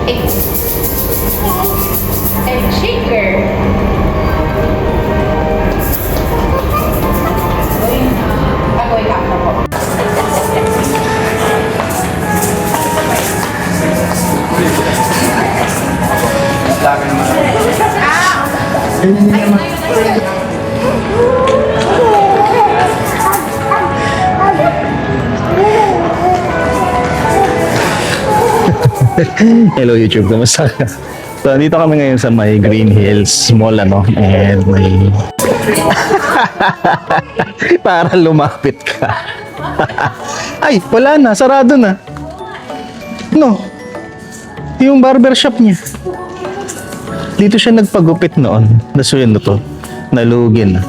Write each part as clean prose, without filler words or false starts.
Egg. Egg shaker. Going up na po. Hello YouTube, kamusta ka? So, dito kami ngayon sa may Green Hills Mall, ano, and may... Para lumapit ka. Ay, wala na, sarado na. No, yung barbershop niya. Dito siya nagpagupit noon. Nasuyin na to. Nalugin na.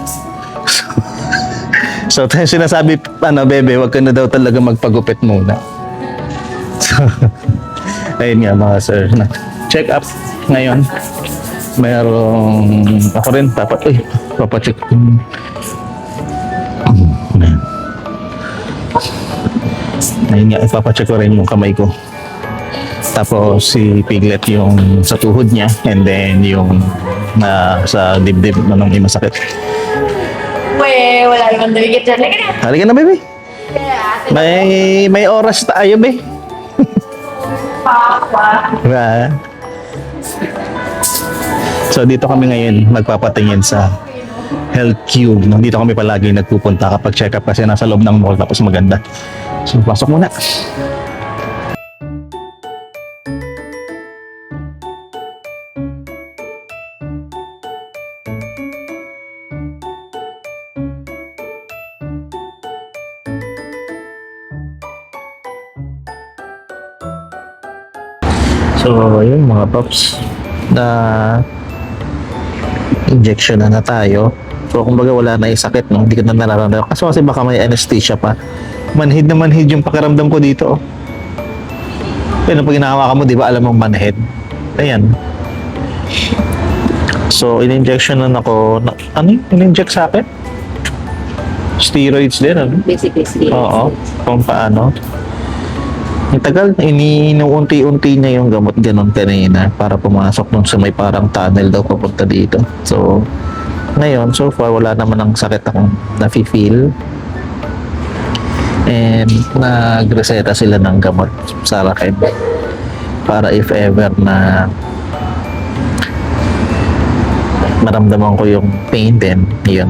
So, tayo sinasabi, ano, bebe, wag ka na daw talaga magpagupit muna. So, ayun nga mga sir, na check up ngayon. Mayroong ako rin papacheck. Ayun nga, ipapacheck ko rin yung kamay ko. Tapos si Piglet yung sa tuhod niya, and then yung sa dibdib na nung masakit. Wala naman dumikit dyan. Halika na, baby. May oras tayo, baby. Papa. Diba? So dito kami ngayon magpapatingin sa Health Cube. Dito kami palagi nagpupunta kapag check up kasi nasa loob ng mall tapos maganda. So pasok muna. So, yun mga paps, na injection na tayo. So, kumbaga wala na yung sakit, no? Hindi ko na nararamdaman. Kasi baka may anesthesia pa. Manhid na manhid yung pakiramdam ko dito. Pero pag hinahawakan mo, di ba alam mong manhid? Ayan. So, in-injection na ako. Ano yung in-inject sa akin? Steroids din, ano? Basically, Oo. Kung paano. Ang tagal, iniunti-unti niya yung gamot ganun kanina para pumasok nung sa may parang tunnel daw papunta dito. So, ngayon, so far, wala naman ang sakit akong nafe-feel. And nagreseta sila ng gamot sa akin para if ever na maramdaman ko yung pain din, yun.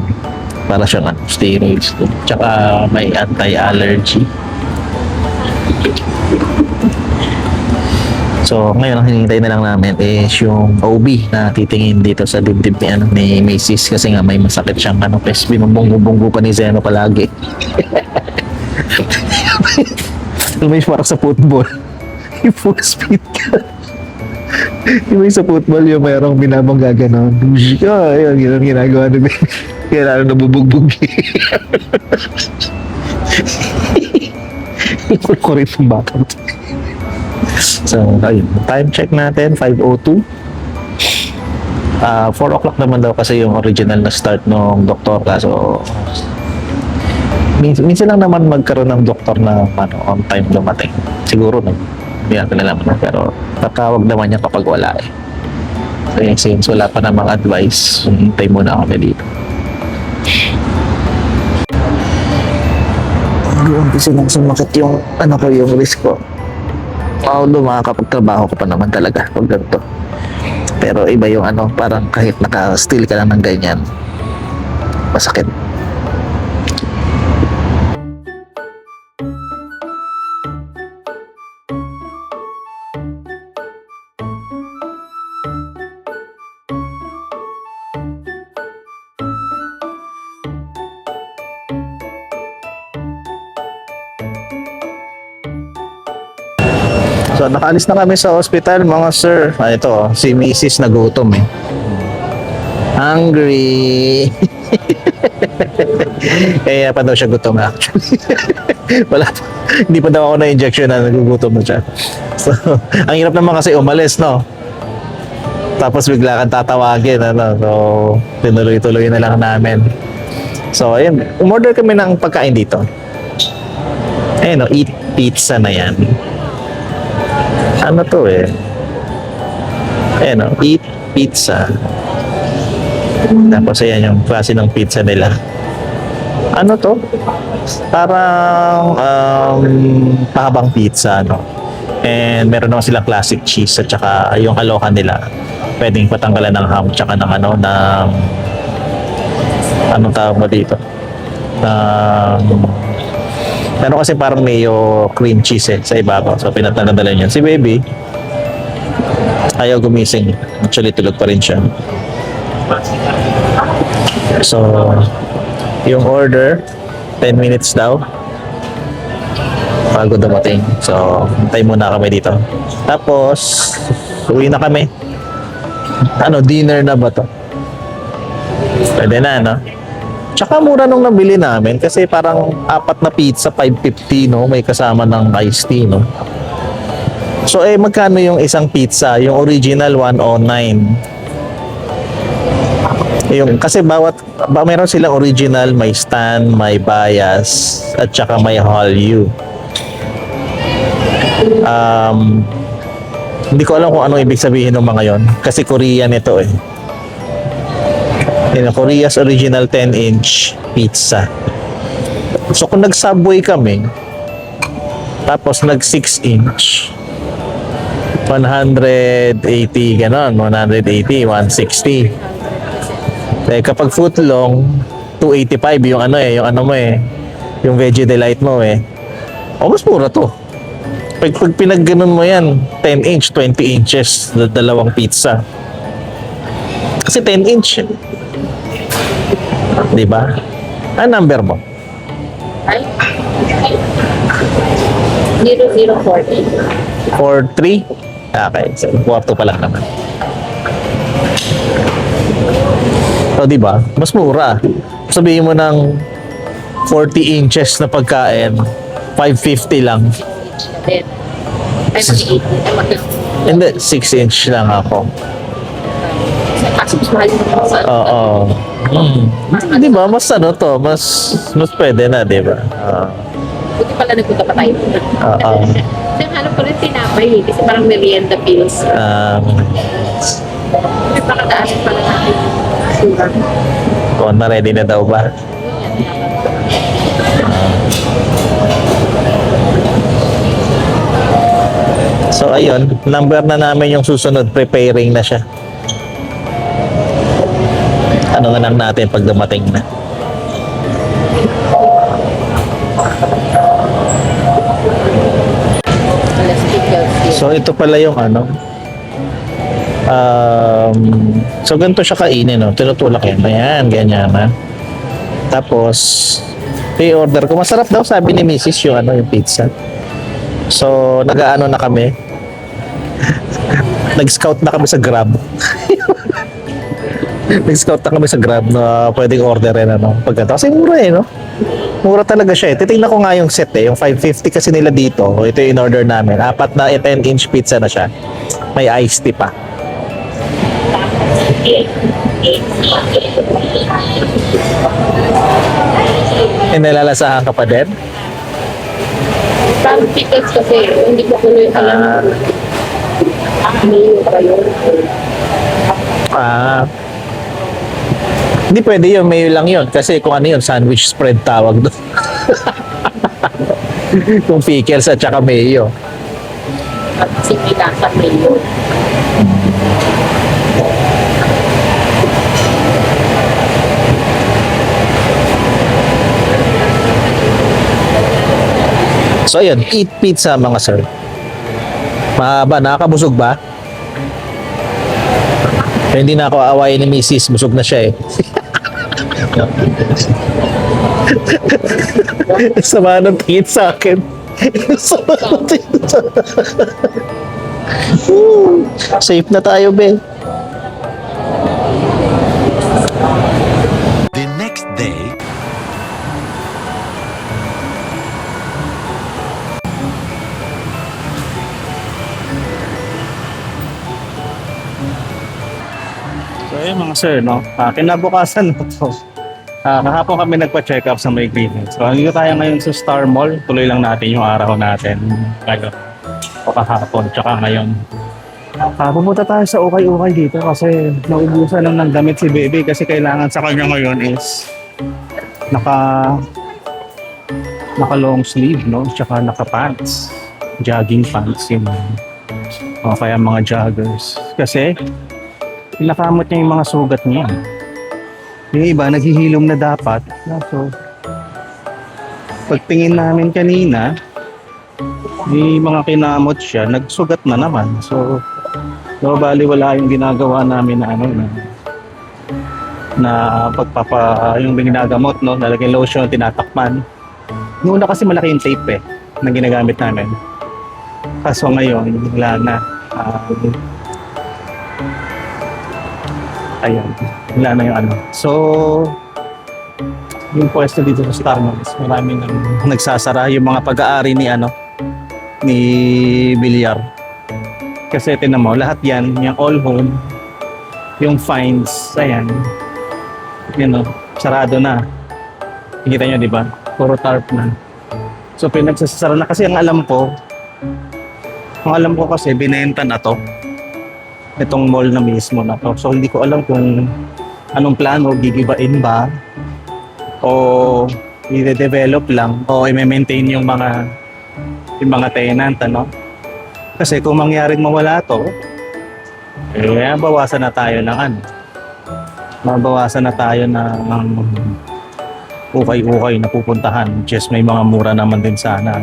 Para siyang steroids. Tsaka may anti-allergy. So, ngayon ang hinihintay na lang namin is yung OB na titingin dito sa dibdib ni Macy's kasi nga may masakit siyang pes. Binumbunggo-bunggo pa ni Zeno palagi. May para sa football. Yung full speed ka. Yung may sa football yung mayroong binabangga ganon. Ayun, yun ginagawa na baby. Kaya lalo nabubugbog. Kulit ng bata. So, ayun. Time check natin, 5:02. 4 o'clock naman daw kasi yung original na start ng doktor. So, minsan lang naman magkaroon ng doktor na on time dumating. Siguro na. Hindi natin alam na. Pero, tatawag naman niya kapag wala eh. So, since wala pa namang advice, hintay muna kami dito. Umpisa nang sumakit yung yung risk ko. Although makakapagtrabaho ko pa naman talaga pag ganito. Pero iba yung parang kahit naka-still ka lang ng ganyan, masakit. So, nakaalis na kami sa hospital, mga sir. Ito, si Mrs. nagutom eh. Hungry! Kaya pa daw siya gutom actually. Wala pa. Hindi pa daw ako na-injection na nagugutom na siya. So, ang hirap naman kasi umalis, no? Tapos bigla kang tatawagin, So, tinuloy-tuloy na lang namin. So, ayun. Umorder kami ng pagkain dito. Ayun, eat pizza na yan. Ano to eh? Ayan o, Eat Pizza. Tapos ayan yung klase ng pizza nila. Ano to? Parang pahabang pizza, no? And meron naman silang classic cheese at saka yung aloha nila. Pwedeng patanggalan ng ham tsaka ng anong tawag mo dito? Meron kasi parang mayo cream cheese sa ibabaw. So pinatanggalan yun. Si baby, ayaw gumising. Actually, tulog pa rin siya. So, yung order, 10 minutes daw bago dumating. So, hintay muna kami dito. Tapos, uwi na kami. Dinner na ba to? Pwede na, no? Tsaka mura nung nabili namin kasi parang 4 na pizza, 550, no? May kasama ng iced tea, no? So, magkano yung isang pizza? Yung original, 109. Kasi meron silang original, may stand, may bias, at saka may Hallyu. Hindi ko alam kung anong ibig sabihin ng mga yon kasi Korean ito eh. Korea's original 10-inch pizza. So kung nag-Subway kami, tapos nag 6-inch, 180 ganon, 180, 160. Kapag footlong, 285 yung Veggie Delight mo eh. Mas mura to. Pag pinagganon mo yan, 10-inch, 20 inches, dalawang pizza. Kasi 10-inch. Di ba? Ano number mo? Ay? 0040. 43? Okay, so kwarto pa lang naman. So, di ba? Mas mura. Sabihin mo ng 40 inches na pagkain, 550 lang. Ay, mag-8. Hindi, 6 inch lang ako. Kasi mas mahal yung Oo. Di ba? Mas mas pwede na, di ba? Buti pala nagpunta pa tayo. Oo. Kasi hanap ko rin tinapay kasi parang merienda pills. May pakataas pala natin. Kung na-ready na daw ba? So, ayun. Number na namin yung susunod. Preparing na siya. Ano na lang natin pag dumating na. So, ito pala yung so ganito siya kainin, no? Tinutulak yan. Ayan, ganyan na. Tapos, i-order ko. Masarap daw, sabi ni Mrs. yung pizza. So, nag-aano na kami. Nag-scout na kami sa Grab. Nag-scout na kami sa Grab na pwedeng orderin, pagkanta. Kasi mura no? Mura talaga siya eh. Titignan ko nga yung set eh. Yung 550 kasi nila dito. Ito yung in-order namin. 4 na 10-inch pizza na siya. May iced tea pa. Nalalasahan ka pa din? Parang tickets kasi hindi ko tuloy alam. Mayo pa yun. Hindi pwede yun, mayo lang yun. Kasi kung ano yun, sandwich spread tawag doon. Kung pickles at saka mayo. At simila sa mayo. So ayun, eat pizza mga sir. Mahaba, nakakabusog ba? Pero hindi na ako aawayin ni Mrs. Busog na siya eh. Sama ng tingin sa akin. Sama ng tingin sa Safe na tayo, be. The next day, So ayun mga sir, kinabukasan na to. Kahapon kami nagpa-check up sa may clinic. So andito tayo ngayon sa Star Mall. Tuloy lang natin yung araw natin. Ngayon o kahapon, tsaka ngayon. Pupunta tayo sa ukay-ukay dito kasi naubusan lang ng damit si baby kasi kailangan sa kanya ngayon is naka long sleeve, no? Tsaka naka pants. Jogging pants yun. O kaya mga joggers. Kasi pinakamot niya yung mga sugat niya. Yung iba naghihilom na dapat. So, pagtingin namin kanina, may mga kinamot siya, nagsugat na naman. So, no, bali wala yung ginagawa namin na na yung ginagamot, no, nalagay lotion, tinatakpan. Noon na kasi malaki yung tape na ginagamit namin. Kaso ngayon, wala na. Ayan, wala na yung So, yung pwesto dito sa Starbucks, marami nang nagsasara yung mga pag-aari ni Villar. Kasi tinan mo, lahat yan, yung all home, yung fines, ayan, sarado na. Kita nyo, di ba? Puro tarp na. So, pinagsasara na. Kasi ang alam ko kasi, binenta na to. Itong mall na mismo na to. So, hindi ko alam kung anong plano, gigibain ba? O i-develop lang? O i-maintain yung mga tenant, Kasi kung mangyaring mawala to, bawasan na tayo ng mabawasan na tayo ng ukay-ukay na pupuntahan. Just may mga mura naman din sana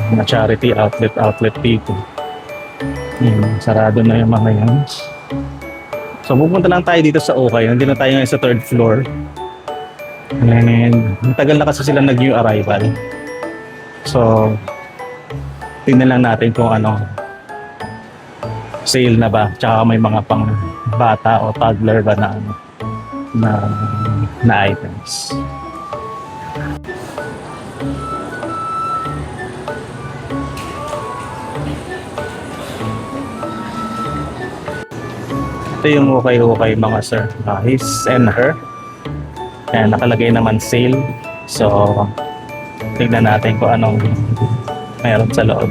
na charity outlet dito. Sarado na yung mga yan. So pupunta lang tayo dito sa ukay. Nandito na tayo ngayon sa 3rd floor. And matagal na kasi sila nag-new arrival. So tingnan lang natin kung sale na ba, tsaka may mga pang bata o toddler ba na items. Ito yung ukay-ukay mga sir, his and her. Ayan, nakalagay naman sale. So tignan natin kung anong meron sa loob.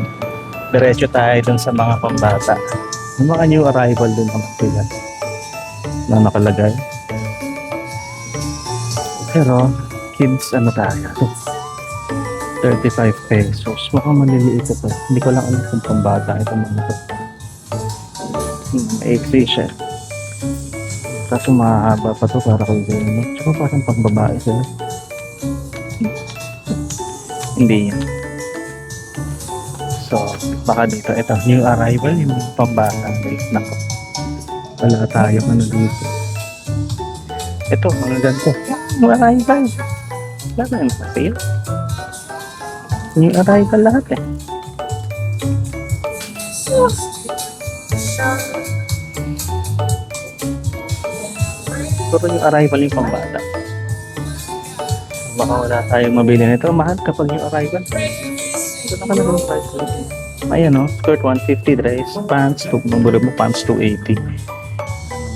Diretso tayo dun sa mga pambata. Yung mga new arrival dun naman sila na nakalagay. Pero kids tayo, 35 pesos. Mukhang maliliit ito. Hindi ko lang alam kung pambata ito mga ito. Maiksi siya. Kaso mahaba pa to para kay Zeno. Tsaka parang pangbabae siya. Hindi yan. So, baka dito, ito, new arrival, yung pambata. Nako, wala tayong dito. Ito, mga ganito. New arrival. Wala na yung sale. New arrival lahat Pero yung arrival yung pambata. Baka wala tayong mabili nito. Mahal kapag yung arrival. Ito na ka ng price. Ayan skirt 150, dress, pants, magbulog mo pants 280.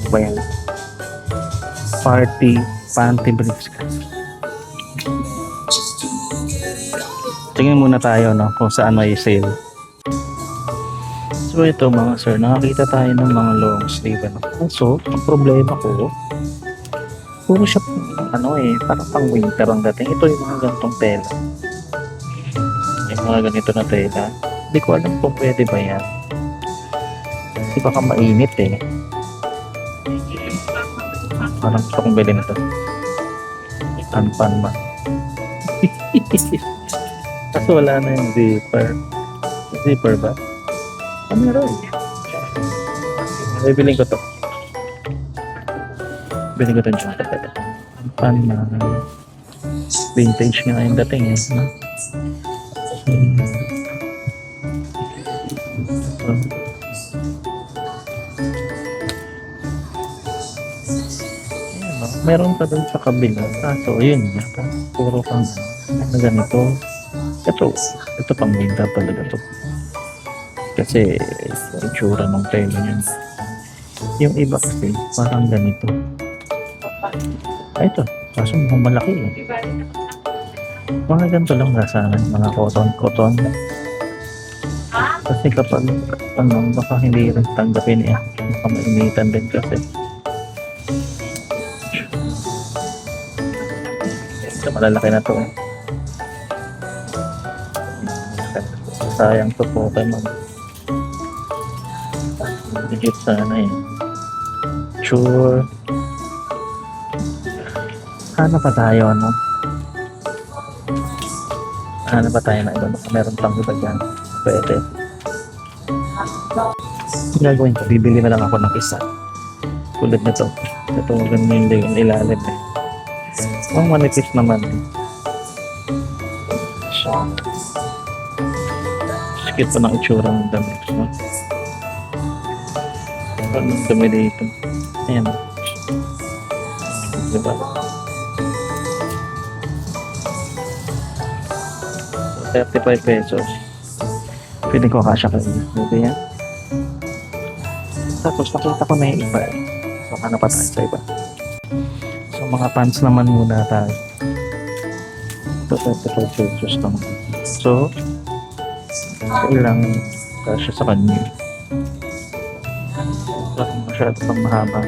Ba yan? Party, panty briefs ka. Tingin muna tayo kung saan may sale. So ito mga sir, nakakita tayo ng mga long sleeve. So, ang problema ko, puro siya parang pang winter ang dating. Ito yung mga ganitong tela. Yung mga ganito na tela. Hindi ko alam kung pwede ba yan. Kasi baka mainit Parang gusto kong bilhin ito. Anpan ba? Kaso wala na yung zipper. Zipper ba? Meron. Bibiling ko to. Bibiling ko to yung jacket. Anpan na vintage nga yung dating meron pa dun sa kabila. So, yun. Puro pang na ganito. Ito pang binta talaga to. Kasi, itsura ng tela niyan. Yung iba kasi, parang ganito. Ito. Kaso mukhang malaki Mga ganito lang sana. Mga cotton. Kasi kapag Ano, baka hindi rin tanggapin eh. Baka mainitan din kasi. Ito, malalaki na to eh. Sayang to po kay mag legit sana eh. Sure. Hanap pa tayo, ano? Hanap pa tayo na iba. Baka meron pang iba dyan. Pwede. Ang gagawin ko, bibili na lang ako ng isa. Tulad nito. Ito, maganda yung ilalim eh. Ang manipis naman eh. So, sikit pa ng itsura ng damit. No? Anong dami dito? Ayan. Diba? So, 35 pesos. Pwede ko kasya kayo. Pwede yan. Tapos nakita ko na yung iba eh. So, ano pa tayo sa iba? So, mga pants naman muna tayo. Ito, 35 pesos naman. So, ilang kasya sa kanya. Masyado pang mahaba.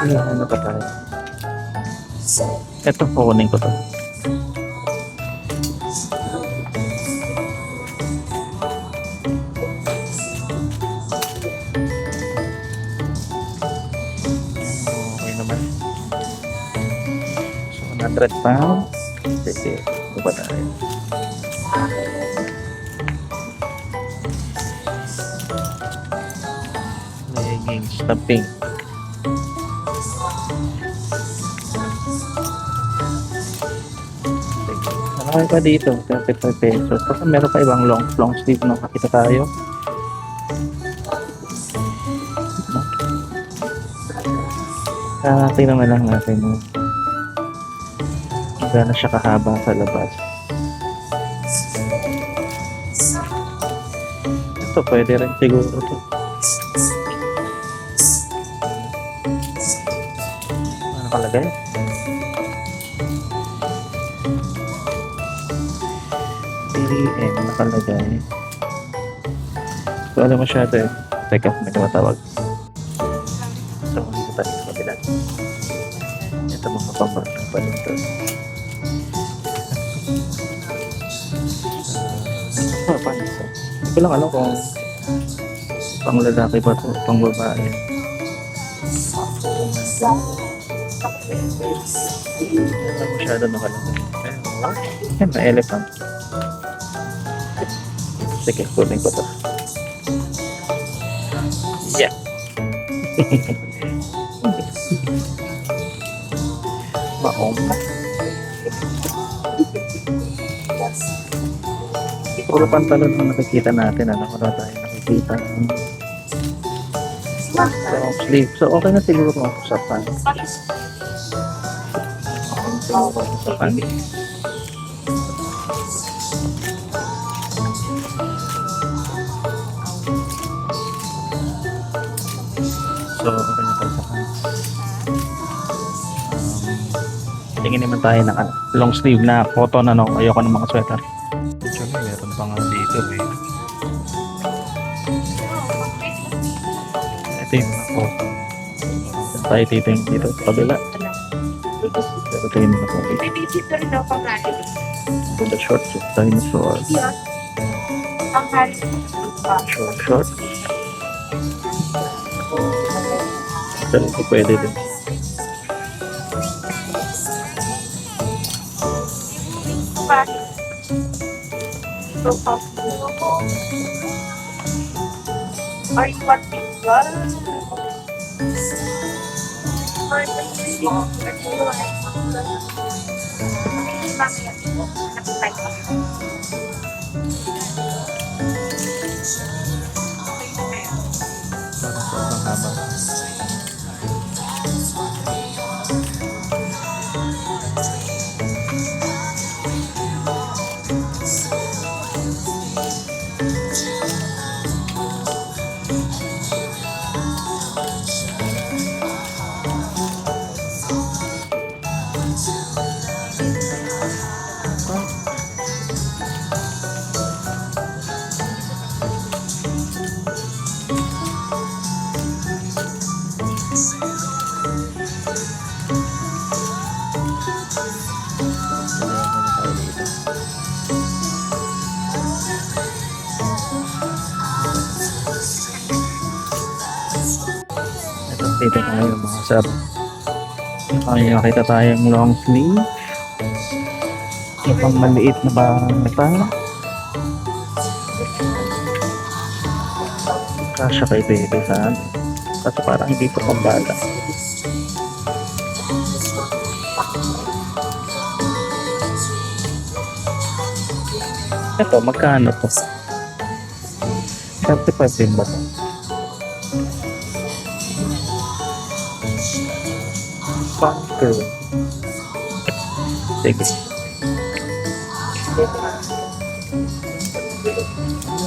Ano pa tayo? Ito, kukunin ko to. Okay naman. So, 100 pounds. Sige, ito pa tayo. Leggings na pink. Marami pa dito, 35 pesos. Tapos meron pa ibang long sleeve na nakita tayo. Tingnan na lang natin. Gano'n siya kahaba sa labas. Ito, pwede rin siguro ito. Ano nakalagay? PDM nakalagay. So, alam masyado eh. Teka, may tumatawag. So, dito tayo sa kabila. Ito mga pambarang pa dito. Pansa. Hindi ko lang alam kung pang lalaki ba ito, pang babae. Hindi masyado nakalagay. Yan, may elephant. Sige, kunin ko to. Yeah. Maong. Puro pantalon ang nakikita natin. Ano ko na tayo nakikita. Long sleeve. So, okay na siguro ako sa pants. Okay na siguro ako sa pants. So, okay na tayo sa pants. Tingin naman tayo ng long sleeve na cotton. Ano, ayoko ng mga sweater. Actually, meron pa nga dito eh. Ito yung mga cotton. Tayo titingin dito sa kabila. Pero tingin mo na po. Bibisip rin daw pang hari. Ganda shorts. Dinosaur. Pang hari. Short. Pero ito pwede din. Are you what people? Parang sobrang haba. Dito tayo mga sir. Ay, nakita tayong long sleeve. Pang maliit na bata. Kasya kay baby sa amin. Kasi parang hindi pa pang bata. Ito, magkano to? 35 din ba to? Bunker. Sige.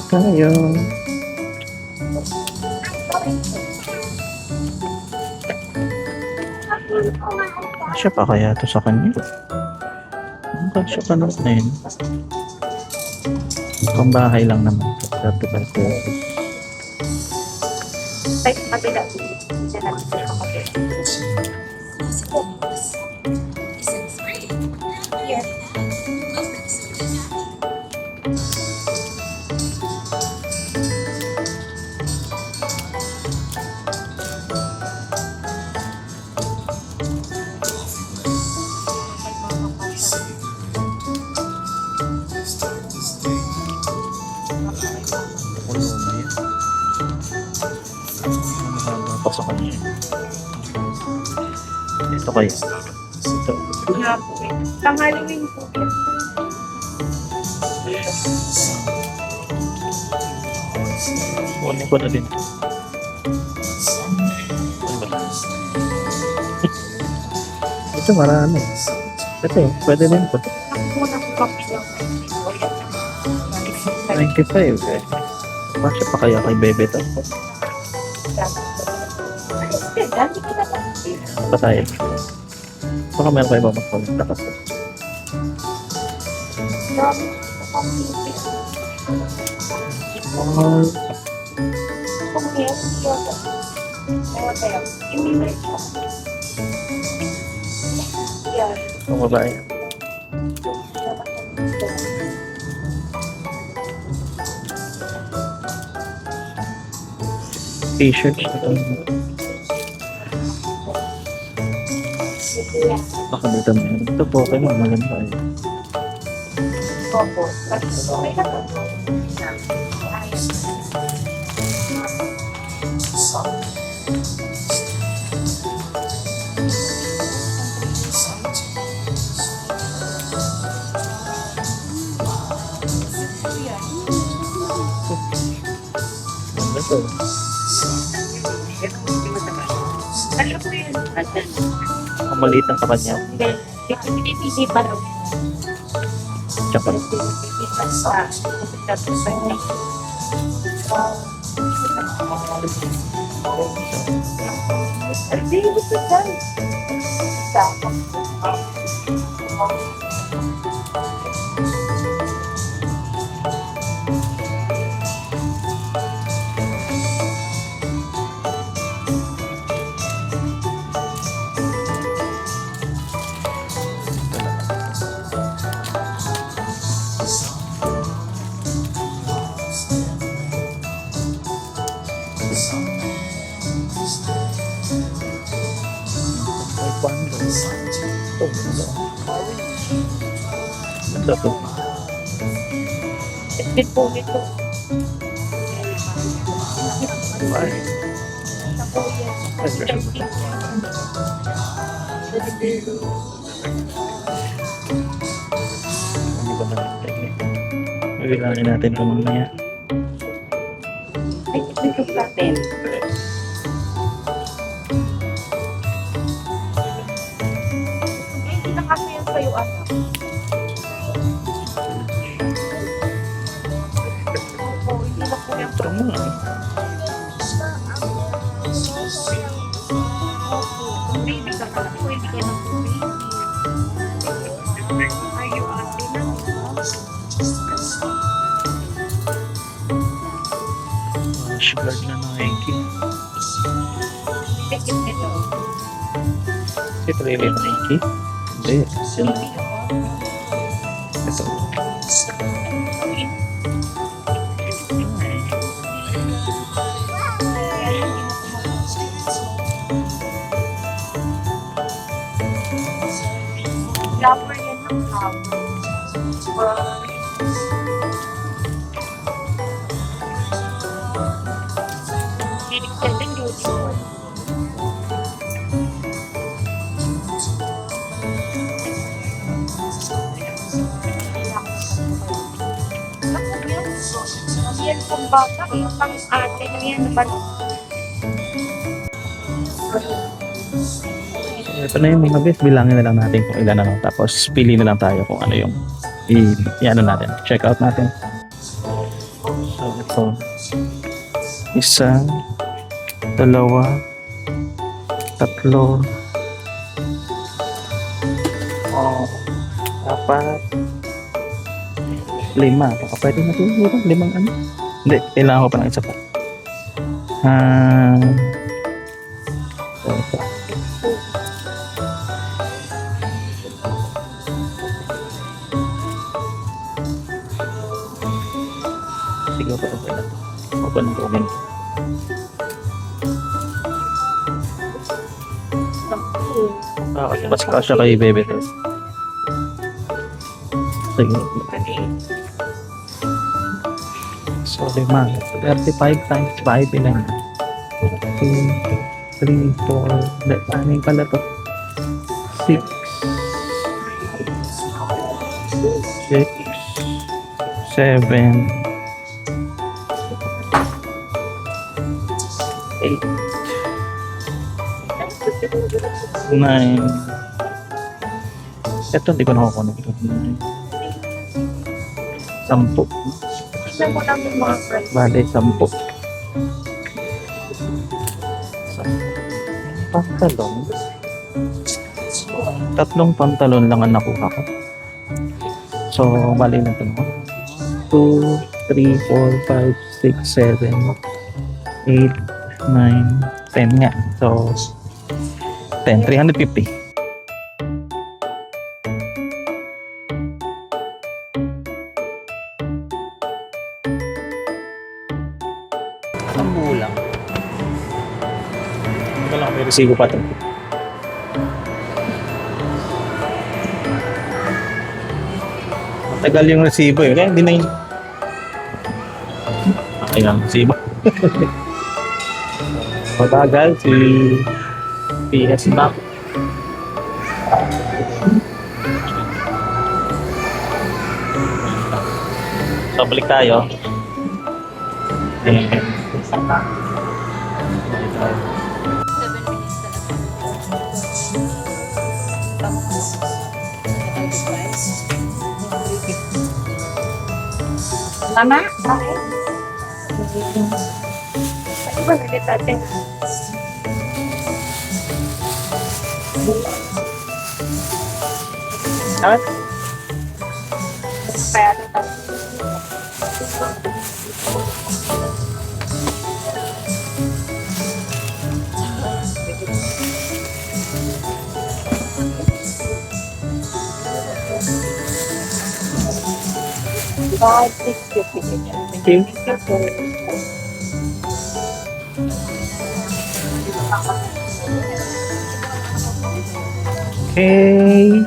Tayo. Kasya pa kaya to sa kanya? Kasya pa naman. Pang bahay lang naman. 35 pesos. Ay, kabila. Diyan natin sa kapatid. Here. Pa sa kanya. Ito kayo. Ito. Nga po eh. Tanghaliwin po. Kunin ko na din. Ito marami. Ito, pwede din po. Muna po kami lang. 95 eh. Bakit pa kaya kay Bebe to? Patayin. Baka meron kayo ba magpaglakas? Ang babae. T-shirts ito. Baka dito meron. Ito po kayo maganda eh. Opo. Ganda to. Ano po yun? Ang maliit ang kanya. Pinipili pa raw. Tsaka Pinipili pa sa Hindi, gusto dyan. may pando. Ito, ganda. Ganda to. Itbit po nito. Ay, Sa kuya. ay, special. Hindi ba natin technique? Bibilangin natin ito mamaya. Ay, ito natin. Hindi na kasi yan sa'yo, anak. Opo, hindi na po yan. Ito mo ah. Baby ka pala po, hindi ka na po baby. Ayaw, ate na. Guard na Nike. Tikit nito. Ito rin yung Nike? Hindi. Sila. Baby ako. Ito. Kaya hindi na po Yan pong bata, yung pang ate na yan. Ito na yung mga best, bilangin na lang natin kung ilan ano. Tapos pili na lang tayo kung ano yung i-ano natin. Check out natin. So ito. Isa, dalawa, tatlo, apat, lima. Baka pwede na siguro. Limang ano? Hindi, kailangan ko pa ng isa pa. Ito. Sige, open na. Open. Okay, mas kasya kay Bebe. Sige. So, 5. 35 times 5 ilan? 2, 3, 4. Ano yung pala to? 6. 6. 7. 8. 9. Ito, hindi ko nakukuha. 10. Tignan mo lang yung mga friends. Bale, 10. Pantalon. 3 pantalon lang ang nakuha ko. So, bali na ito. 2, 3, 4, 5, 6, 7, 8, 9, 10 nga. So, 10, 350. Ang bulang. Ito lang, may resibo pa ito. Matagal yung resibo eh. Kaya hindi na yun. Okay lang, resibo. Matagal si PS Bank. So, balik tayo. And 7 minutes talaga. Tama? Okay. Ano ba ulit natin? Tama? Kaya ito. God, 650. Thank you. Okay.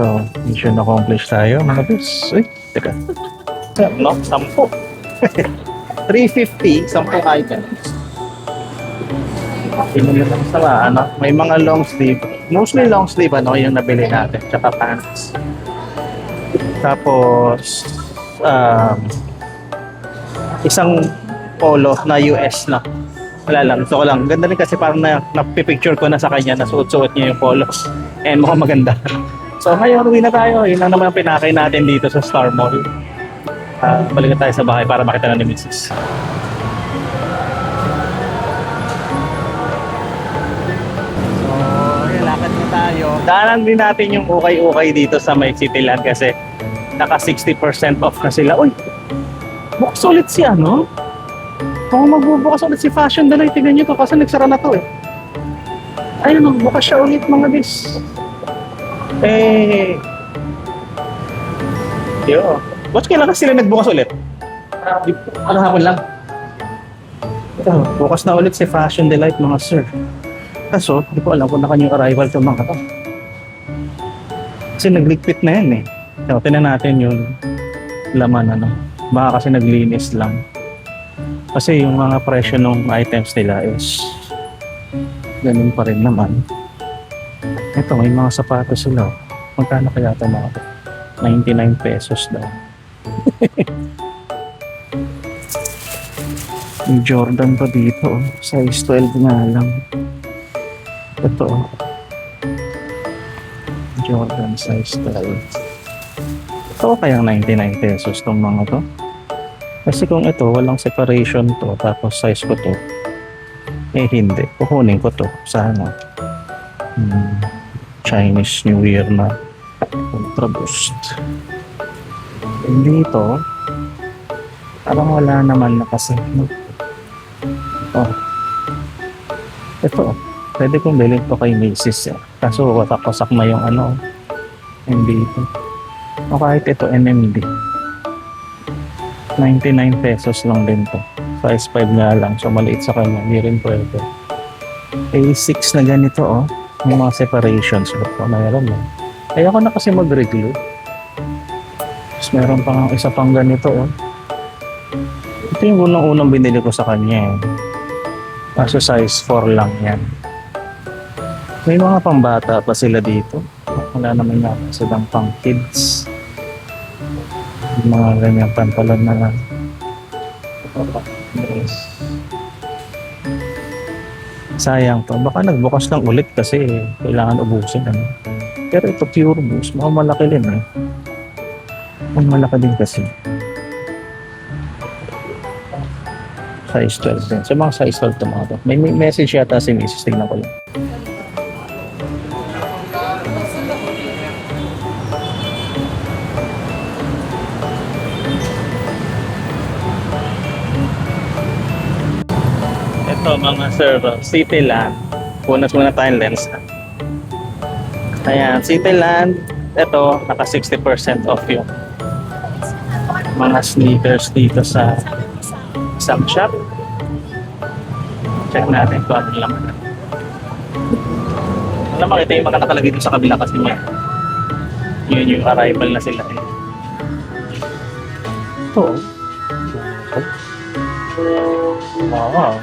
So, mission accomplished tayo mga bis. Uy, teka. No, 10. 350, 10 items. Pinili lang sa ano, may mga long sleeve. Mostly long sleeve ano yung nabili natin, tsaka pants. Tapos isang polo na US na. Wala lang, gusto ko lang. Ganda rin kasi parang napipicture ko na sa kanya na suot-suot niya yung polos. And mukhang maganda. So ngayon, uwi na tayo. Yun lang naman ang pinakay natin dito sa Star Mall. Balik na tayo sa bahay para makita na ni Mrs. Lakad na tayo. Daanan din natin yung ukay-ukay dito sa may Cityland kasi naka 60% off na sila. Uy, bukas ulit si ano? Kung magbubukas ulit si Fashion Delight, tignan nyo to kasi nagsara na to eh. Ayun, magbukas siya ulit mga bis. Watch kailan sila nagbukas ulit? Ano hapon lang? Ito, bukas na ulit si Fashion Delight mga sir. Kaso, hindi ko alam kung na kanyang arrival sa mga to. Kasi nagligpit na yan eh. So, tinan natin yung laman ano. Baka kasi naglinis lang. Kasi yung mga presyo ng items nila is ganun pa rin naman. Ito, may mga sapatos sila. Magkano kaya ito mga 99 pesos daw. Yung Jordan pa dito, oh. Size 12 nga lang. Ito, oh. Jordan size 12. Ito kayang 99 pesos tong mga to. Kasi kung ito, walang separation to, tapos size ko to, eh hindi. Kukunin ko to. Sana. Chinese New Year na Ultra Boost. Dito, parang wala naman na kasi. Oh. Ito, pwede kong bilhin to kay Macy's. Kaso wasak-wasak na yung ano, yung dito. O kahit ito, NMD. 99 pesos lang din to. Size 5 nga lang. So maliit sa kanya. Hindi rin pwede. A6 na ganito oh. May mga separations. Ito, mayroon mo. Kaya ako na kasi mag-review. Tapos meron pang isa pang ganito oh. Ito yung unang binili ko sa kanya eh. Kaso size 4 lang yan. May mga pambata pa sila dito. Wala naman nga silang pang kids. Mga ganyang pantalon na lang. Sayang to. Baka nagbukas lang ulit kasi kailangan ubusin. Ano? Pero ito pure boost. Mukhang malaki din eh. Mukhang malaki din kasi. Size 12 din. So mga size 12 to mga to. May message yata si Mrs. Tingnan ko lang. Ito mga sir, Cityland. Punas muna tayong lens. Ayan, Cityland. Ito, naka 60% off yung mga sneakers dito sa isang shop. Check natin kung ano lang. Alam mo, ito yung mga nakalagay dito sa kabila kasi may yun yung arrival na sila eh. Ito. Wow.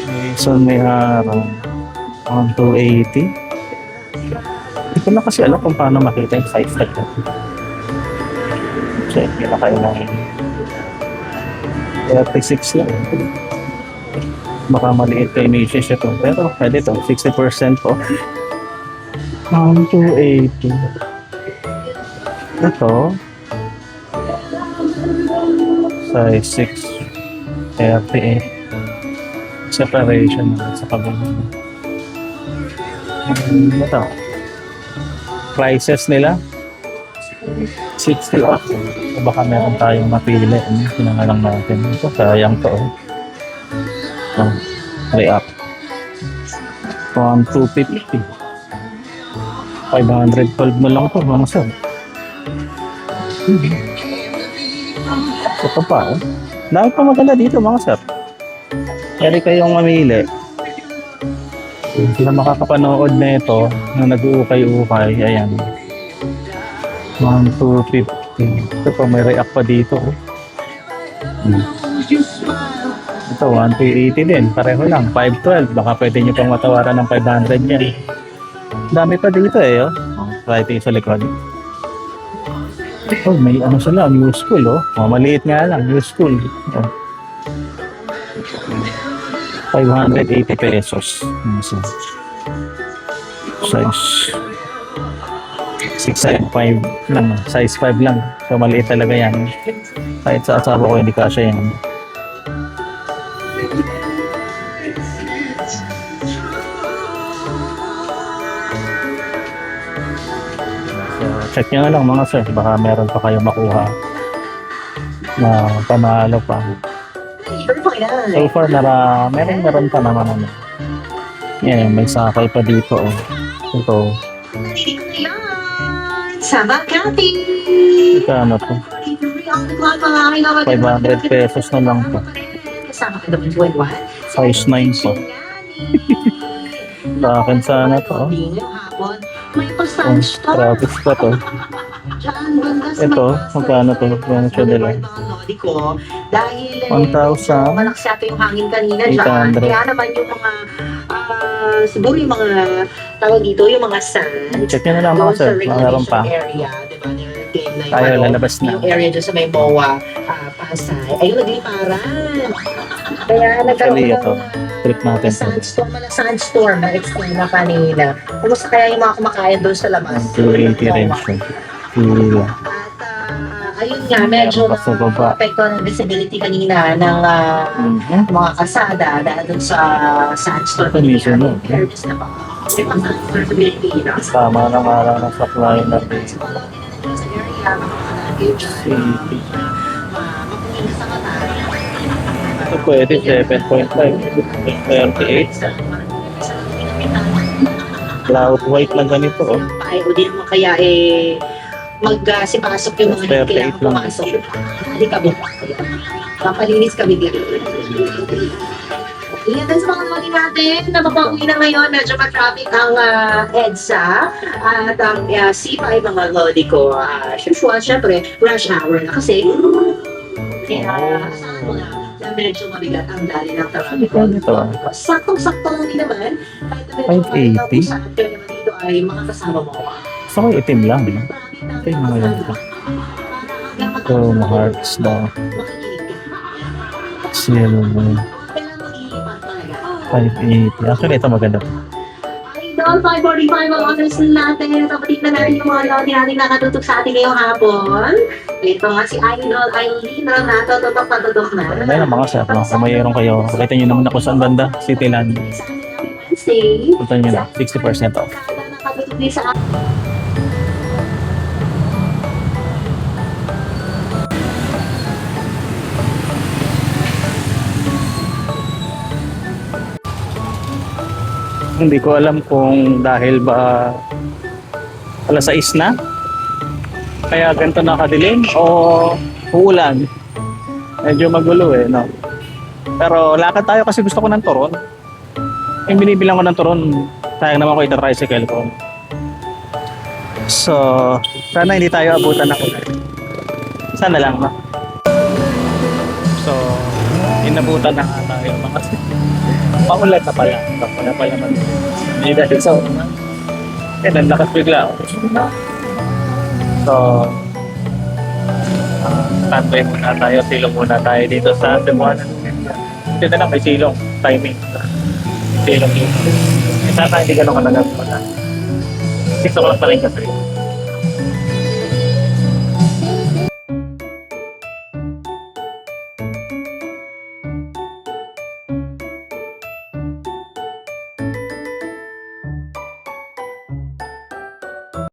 Mason may harang on 280. Hindi ko na kasi alam kung paano makita yung size tag. Check nila kayo ng 36 lang. Baka maliit kay Macy's ito. Pero pwede ito, 60% po. On 280. Ito size 6 38. Separation sa kabila. Ito. Prices nila 60 off. Baka meron tayong mapili. Pinangalang natin. Ito, sayang to. React. From 250. 512 mo lang to, mga sir. Ito pa. Dahil pa maganda dito, mga sir. Kaya kayong mamili. Hindi na makakapanood na ito na nag-uukay-ukay. Ayan. 1,250. Ito pa, may react pa dito. Ito, 1,280 din. Pareho lang. 512. Baka pwede nyo pang matawaran ng 500 yan. Dami pa dito eh. Oh. Right sa likod. Oh, may ano sila. New school. Oh. Maliit nga lang. New school. Oh. 580 pesos. Size 6.5 lang. Size 5 lang. So maliit talaga yan. Kahit sa asawa ko hindi kasya yan. So check nyo na lang mga sir. Baka meron pa kayo makuha na panalo pa. So far, meron pa naman ano. Yan, may sakay pa dito. Oh. Ito. Sama Cathy! Ito ano to? 500 pesos na lang to. Kasama ka naman buwan. Size 9 po. Sa akin sana to. Oh. May pasansya. Travis pa to. Diyan, banda sa Ito, may- magkano to? Magkano siya nila? Mga lodi ko, dahil 1,000. malakas yata yung hangin kanina dyan. 800. Kaya naman yung mga, siguro yung mga, tawag dito, yung mga sand. Check nyo na lang mga Doon sir, sa mga meron pa. reclamation area, diba? Nire-reclaim na yung, Tayo, lalabas na. yung area dyan sa may MOA, Pasay. Ayun, nagliparan. Kaya Actually, ito, nagkaroon ng trip natin. sandstorm, sandstorm na explain na kanina. Kumusta kaya yung mga kumakain doon sa labas? 280 rin siya. Pila. At ayun nga, medyo Meron pa sa baba. apekto ng visibility kanina ng mga kalsada dahil dun sa sandstorm. Ito mismo, no? Fairness na ba? May pang-sandstorm sa Pilipinas. Tama ng araw ng supply natin. So, wala din natin sa area, mga kanagay dyan. City. Mapunin sa kata. Ito pwede 7.5. 38. Cloud white lang ganito. Oh. Ay, o di naman kaya mag-sipasok yung mga hindi 38 kailangan lang. pumasok. Hindi kami. Papalinis kami dito. Yan din sa mga lodi natin na mapauwi na ngayon. Medyo ma-traffic ang EDSA at ang C5 mga lodi ko. As usual, syempre, rush hour na kasi. Kaya, asahan mo na medyo mabigat ang dali ng traffic. Ito. Saktong-sakto lang din naman. Kahit na medyo 580. kaya naman dito ay mga kasama mo. Gusto ko itim lang. No? Ito yung mga ganito. Ito, mga hearts daw. Silver. 580. Actually, ito maganda. Idol, 5:45 ang honors natin. Kapatid na natin yung mga lodi natin nakatutok sa ating ngayong hapon. Ito nga si Idol Eileen Renato, tutok na tutok na. Maganda yung mga sir. No? Kung mayroon kayo, pakita nyo naman ako saan banda. Cityland. Wednesday. Punta nyo na. 60% off. Nakatutok din sa Hindi ko alam kung dahil ba alas 6 na kaya ganito nakadilim o uulan. Medyo magulo eh, no? Pero lakad tayo kasi gusto ko ng turon. Yung binibilang ko ng turon, sayang naman ko ita-tricycle ko. So, sana hindi tayo abutan ng ulan. Sana lang, no? So, inabutan na nga tayo mga paulan na pala. Wala pala naman. Hindi dahil sa ulan. Eh, nanlakas bigla. So, standby muna tayo. Silong muna tayo dito sa Cebuana. Ito na lang, may silong. Timing. Silong yun. Sana hindi ganun kalagas pala. 6 o'clock pa rin kasi.